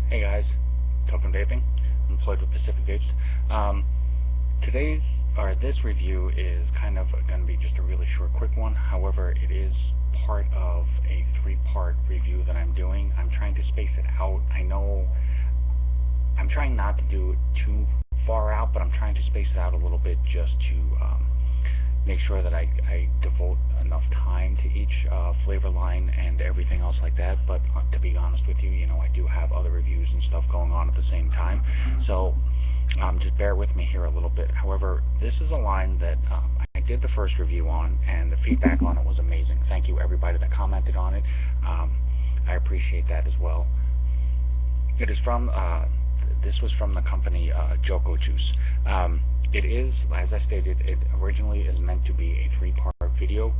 Hey guys, Token Vaping, I'm employed with Pacific Vapes. This review is kind of going to be just a really short, quick one. However, it is part of a three-part review that I'm doing. I'm trying to space it out. I know I'm trying not to do it too far out, but I'm trying to space it out a little bit just to make sure that I devote enough time to each flavor line and everything else like that. But to be honest with you, I do have other reviews and stuff going on at the same time. So just bear with me here a little bit. However, this is a line that I did the first review on, and the feedback on it was amazing. Thank you everybody that commented on it. I appreciate that as well. It is from this was from the company Joco Juice. It is, as I stated, it originally is meant to be a three-part video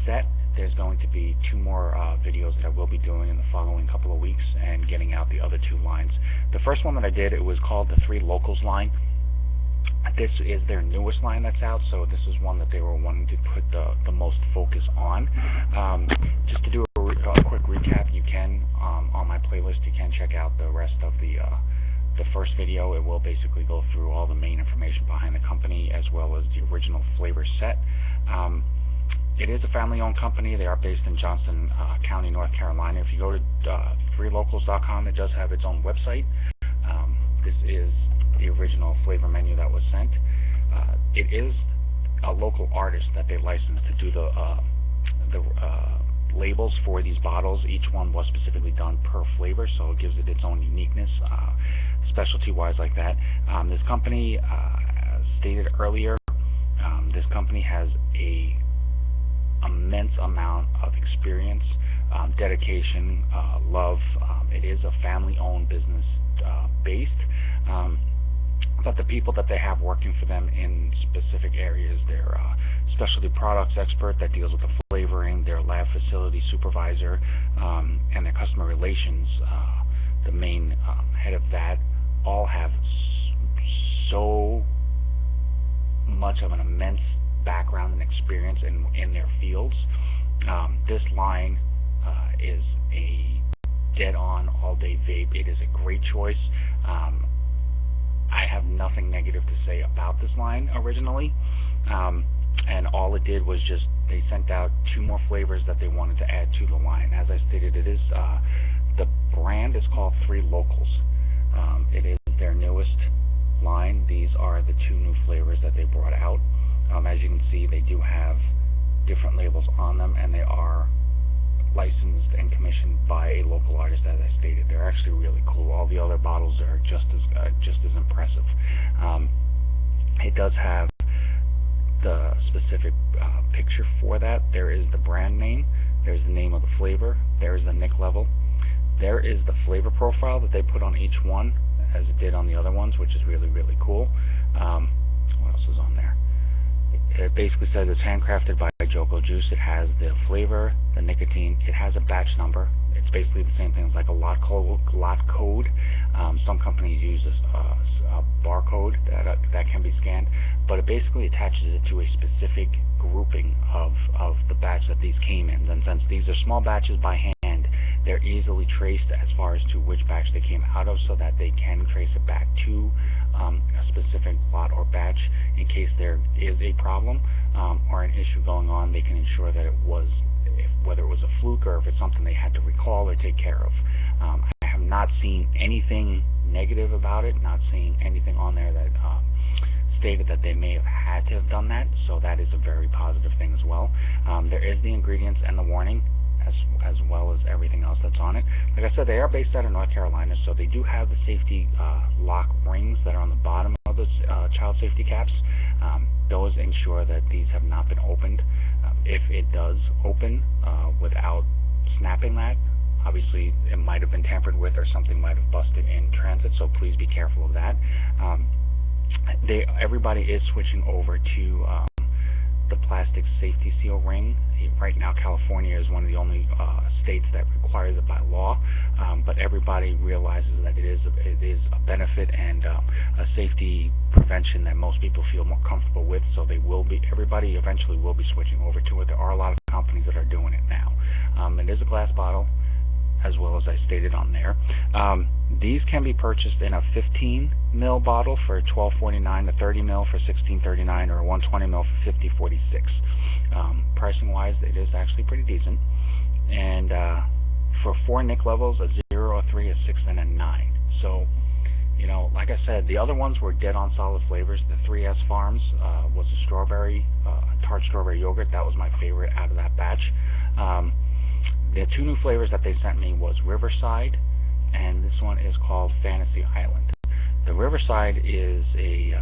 set. There's going to be two more videos that I will be doing in the following couple of weeks and getting out the other two lines. The first one that I did, it was called the Three Locals line. This is their newest line that's out, so this is one that they were wanting to put the most focus on. Just to do a quick recap, you can, on my playlist, you can check out the rest of the first video. It will basically go through all the main information behind the company as well as the original flavor set. It is a family-owned company. They are based in Johnston County, North Carolina. If you go to freelocals.com, it does have its own website. This is the original flavor menu that was sent. It is a local artist that they licensed to do the labels for these bottles. Each one was specifically done per flavor, so it gives it its own uniqueness, specialty-wise like that. This company, stated earlier, this company has a immense amount of experience, dedication, love. It is a family-owned business based, but the people that they have working for them in specific areas, their specialty products expert that deals with the flavoring, their lab facility supervisor, and their customer relations, the main head of that, all have so much of an immense background and experience in their fields. This line is a dead-on all-day vape. It is a great choice. I have nothing negative to say about this line originally, and all it did was just they sent out two more flavors that they wanted to add to the line. As I stated, it is the brand is called Three Locals. It is their newest line. These are the two new flavors that they brought out. As you can see, they do have different labels on them, and they are licensed and commissioned by a local artist, as I stated. They're actually really cool. All the other bottles are just as impressive. It does have the specific picture for that. There is the brand name. There's the name of the flavor. There is the nic level. There is the flavor profile that they put on each one, as it did on the other ones, which is really, really cool. What else is on there? It basically says it's handcrafted by Joco Juice. It has the flavor, the nicotine. It has a batch number. It's basically the same thing as like a lot code. Some companies use a barcode that can be scanned, but it basically attaches it to a specific grouping of the batch that these came in. And since these are small batches by hand, they're easily traced as far as to which batch they came out of, so that they can trace it back to a specific lot or batch. In case there is a problem or an issue going on, they can ensure that it was, whether it was a fluke or if it's something they had to recall or take care of. I have not seen anything negative about it, not seeing anything on there that stated that they may have had to have done that, so that is a very positive thing as well. There is the ingredients and the warning, as well as everything else that's on it. Like I said, they are based out of North Carolina, so they do have the safety lock rings that are on the bottom of the child safety caps. Those ensure that these have not been opened. If it does open without snapping that, obviously it might have been tampered with or something might have busted in transit, so please be careful of that. Everybody is switching over to the plastic safety seal ring. Right now, California is one of the only states that requires it by law, but everybody realizes that it is a benefit and a safety prevention that most people feel more comfortable with. So everybody eventually will be switching over to it. There are a lot of companies that are doing it now. It is a glass bottle. as well as I stated on there. These can be purchased in a 15 ml bottle for $12.49, a 30 ml for $16.39, or a 120 ml for $50.46. Pricing wise, it is actually pretty decent. And for 4 nic levels, a 0, a 3, a 6, and a 9. So, you know, like I said, the other ones were dead on solid flavors. The 3S Farms was a strawberry, tart strawberry yogurt. That was my favorite out of that batch. The 2 new flavors that they sent me was Riverside, and this one is called Fantasy Island. The Riverside is a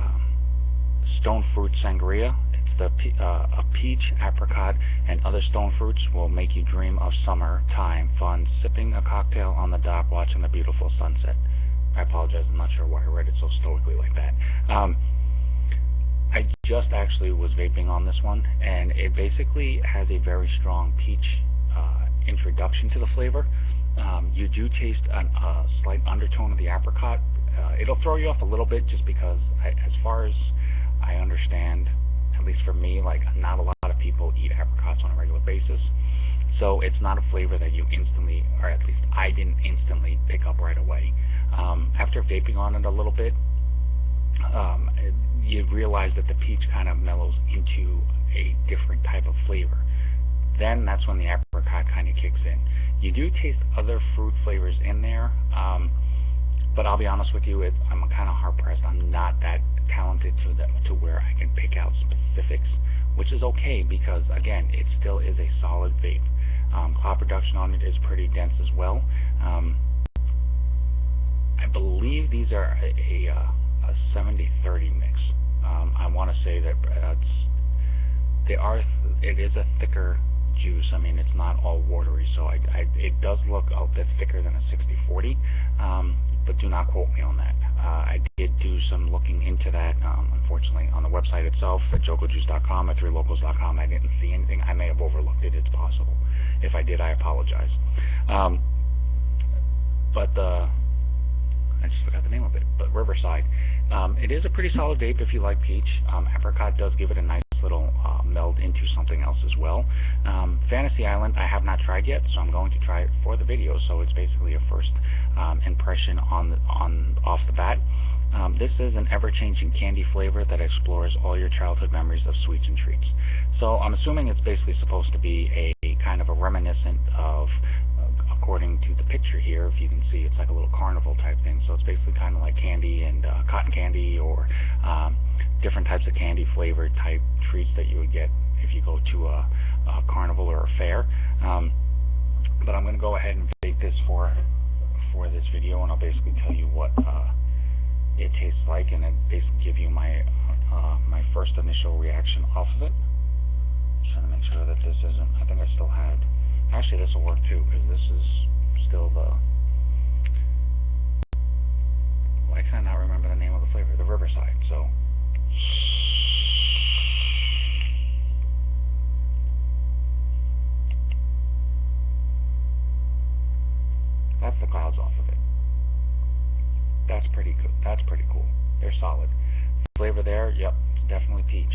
stone fruit sangria. It's a peach, apricot, and other stone fruits will make you dream of summertime fun, sipping a cocktail on the dock, watching the beautiful sunset. I apologize, I'm not sure why I read it so stoically like that. I just actually was vaping on this one, and it basically has a very strong peach introduction to the flavor. You do taste a slight undertone of the apricot. It'll throw you off a little bit just because, as far as I understand, at least for me, like, not a lot of people eat apricots on a regular basis. So it's not a flavor that you instantly, or at least I didn't instantly pick up right away. After vaping on it a little bit, you realize that the peach kind of mellows into a different type of flavor. Then that's when the apricot kind of kicks in. You do taste other fruit flavors in there, but I'll be honest with you, I'm kind of hard-pressed. I'm not that talented to where I can pick out specifics, which is okay because, again, it still is a solid vape. Cloud production on it is pretty dense as well. I believe these are a 70-30 mix. I want to say that it is a thicker juice. I mean, it's not all watery, so it does look a bit thicker than a 60-40, but do not quote me on that. I did do some looking into that. Unfortunately, on the website itself at jocojuice.com, at 3locals.com, I didn't see anything. I may have overlooked it. It's possible. If I did, I apologize. I just forgot the name of it, but Riverside. It is a pretty solid vape if you like peach. Apricot does give it a nice little meld into something else as well. Fantasy Island I have not tried yet, so I'm going to try it for the video, so it's basically a first impression off the bat. This is an ever-changing candy flavor that explores all your childhood memories of sweets and treats. So I'm assuming it's basically supposed to be a kind of a reminiscent of, according to the picture here, if you can see, it's like a little carnival type thing. So it's basically kind of like candy and cotton candy, or different types of candy flavored type treats that you would get if you go to a carnival or a fair. But I'm going to go ahead and vape this for this video, and I'll basically tell you what it tastes like, and then basically give you my my first initial reaction off of it. Just trying to make sure that this isn't, I think I still had, actually this will work too, because this is still the, why can I not remember the name of the flavor? The Riverside. So that's the clouds off of it. That's pretty good. That's pretty cool. They're solid. Flavor there, yep, it's definitely peach.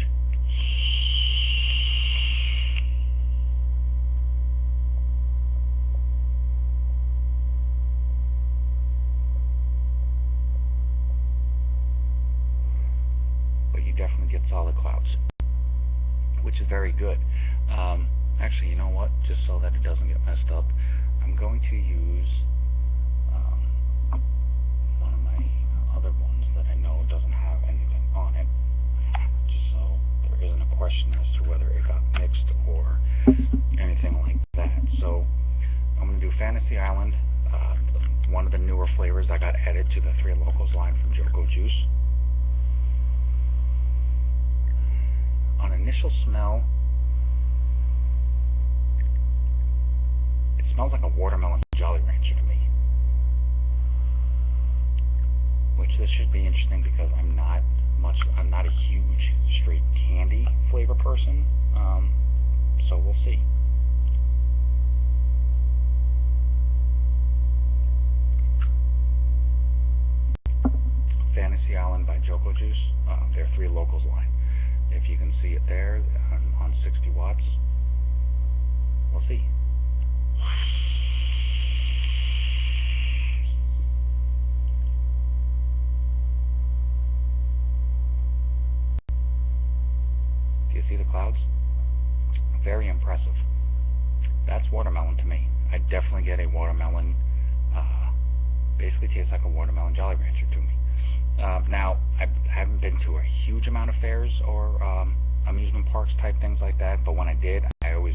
But you definitely get solid clouds, which is very good. Actually, you know what? Just so that it doesn't get messed up, I'm going to use one of my other ones that I know doesn't have anything on it, just so there isn't a question as to whether it got mixed or anything like that. So I'm going to do Fantasy Island, one of the newer flavors that got added to the 3 Locals line from Joco Juice. On initial smell, it smells like a watermelon Jolly Rancher to me, which this should be interesting because I'm not a huge straight candy flavor person, so we'll see. Fantasy Island by Joco Juice, their 3 Locals line. If you can see it there on 60 watts, we'll see. clouds. Very impressive. That's watermelon to me. I definitely get a watermelon. Basically tastes like a watermelon Jolly Rancher to me. Now, I haven't been to a huge amount of fairs or amusement parks type things like that, but when I did, I was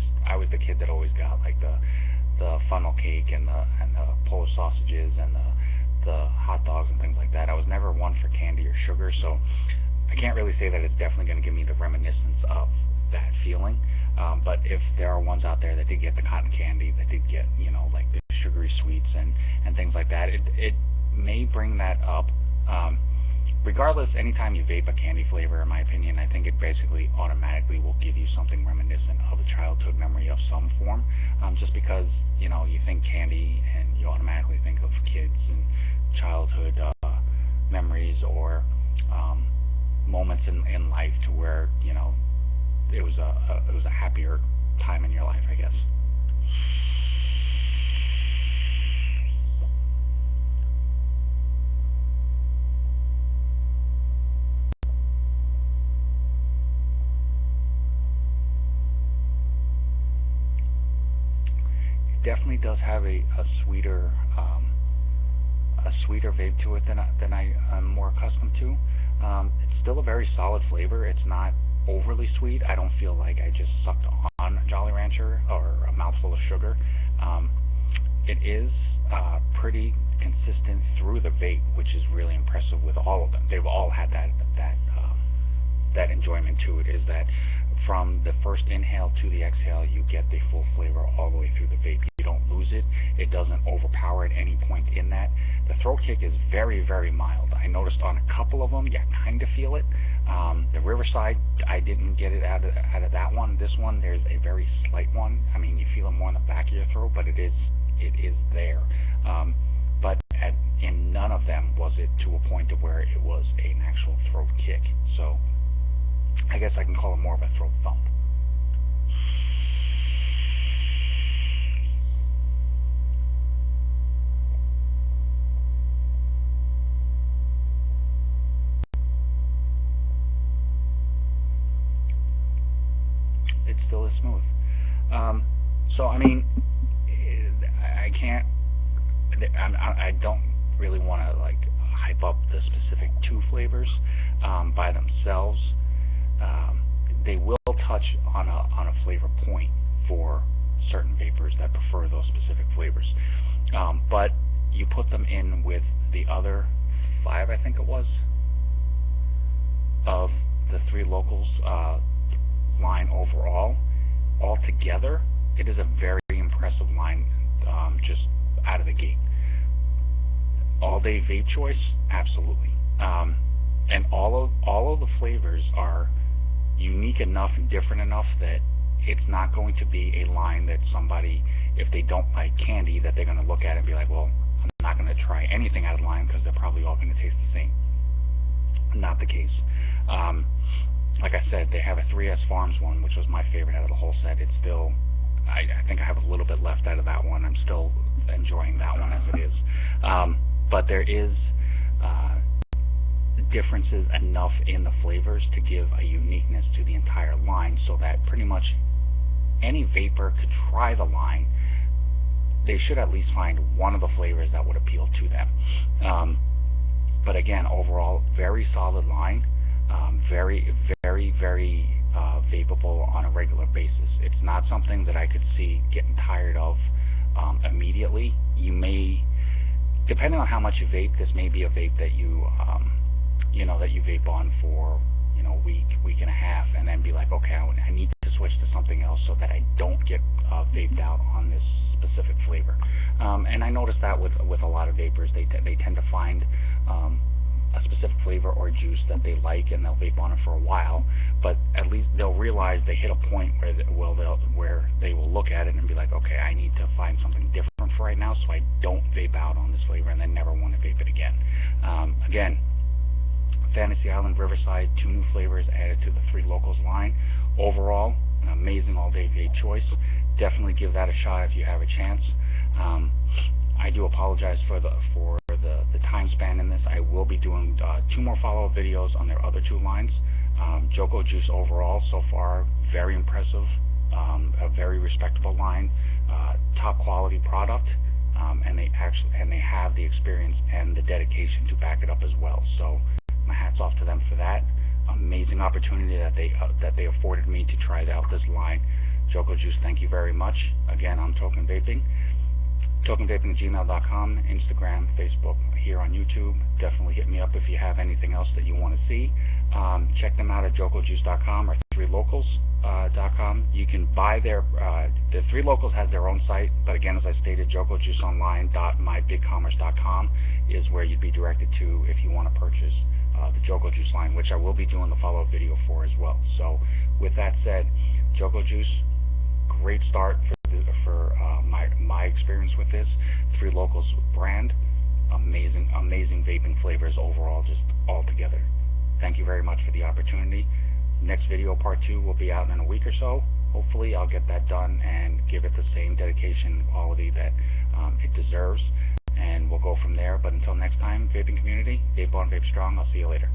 the kid that always got like the funnel cake and the Polish sausages and the hot dogs and things like that. I was never one for candy or sugar, so I can't really say that it's definitely going to give me the reminiscence of that feeling. But if there are ones out there that did get the cotton candy, that did get, like the sugary sweets and things like that, it may bring that up. Regardless, anytime you vape a candy flavor, in my opinion, I think it basically automatically will give you something reminiscent of a childhood memory of some form, just because, you think candy and you automatically think of kids and childhood memories or moments in life to where, it was a happier time in your life, I guess. Definitely does have a sweeter vape to it than I'm more accustomed to. It's still a very solid flavor. It's not overly sweet. I don't feel like I just sucked on Jolly Rancher or a mouthful of sugar. It is pretty consistent through the vape, which is really impressive with all of them. They've all had that enjoyment to it, is that from the first inhale to the exhale, you get the full flavor all the way through the vape. You don't lose it. It doesn't overpower at any point in that. The throat kick is very, very mild. I noticed on a couple of them, you kind of feel it. The Riverside, I didn't get it out of that one. This one, there's a very slight one. I mean, you feel it more in the back of your throat, but it is there. But in none of them was it to a point to where it was an actual throat kick. So I guess I can call it more of a throat thump. It still is smooth. So I mean, I can't. I don't really want to like hype up the specific two flavors by themselves. They will touch on a flavor point for certain vapors that prefer those specific flavors. But you put them in with the other 5, I think it was, of the 3 locals line overall. Altogether, it is a very impressive line just out of the gate. All day vape choice, absolutely. And all of the flavors are unique enough and different enough that it's not going to be a line that somebody, if they don't like candy, that they're going to look at it and be like, well, I'm not going to try anything out of the line because they're probably all going to taste the same. Not the case. Like I said, they have a 3S Farms one, which was my favorite out of the whole set. It's still, I think I have a little bit left out of that one. I'm still enjoying that one as it is. But there is differences enough in the flavors to give a uniqueness to the entire line, so that pretty much any vapor could try the line. They should at least find one of the flavors that would appeal to them. But again, overall, very solid line. Very, very, very vapable on a regular basis. It's not something that I could see getting tired of immediately. You may, depending on how much you vape, this may be a vape that you vape on for a week and a half, and then be like, okay, I need to switch to something else so that I don't get vaped out on this specific flavor. And I noticed that with a lot of vapors, they tend to find a specific flavor or juice that they like, and they'll vape on it for a while, but at least they'll realize they hit a point where they will look at it and be like, okay, I need to find something different for right now, so I don't vape out on this flavor and then never want to vape it again. Again, Fantasy Island, Riverside, 2 new flavors added to the 3 locals line. Overall, an amazing all-day vape choice. Definitely give that a shot if you have a chance. I do apologize for the the time span in this. I will be doing 2 more follow-up videos on their other 2 lines. Joco Juice overall so far very impressive, a very respectable line, top quality product, and they have the experience and the dedication to back it up as well. So my hat's off to them for that. Amazing opportunity that they afforded me to try out this line. Joco Juice, thank you very much. Again, I'm Token Vaping. TokenVaping@gmail.com, Instagram, Facebook, here on YouTube. Definitely hit me up if you have anything else that you want to see. Check them out at jocojuice.com or 3locals.com. You can buy the 3 Locals has their own site, but again, as I stated, jocojuiceonline.mybigcommerce.com is where you'd be directed to if you want to purchase the Joco Juice line, which I will be doing the follow-up video for as well. So with that said, Joco Juice, great start for my experience with this. 3 Locals brand, amazing vaping flavors overall, just all together. Thank you very much for the opportunity. Next video, part 2, will be out in a week or so. Hopefully I'll get that done and give it the same dedication and quality that it deserves, and we'll go from there. But until next time, vaping community, vape on, vape strong. I'll see you later.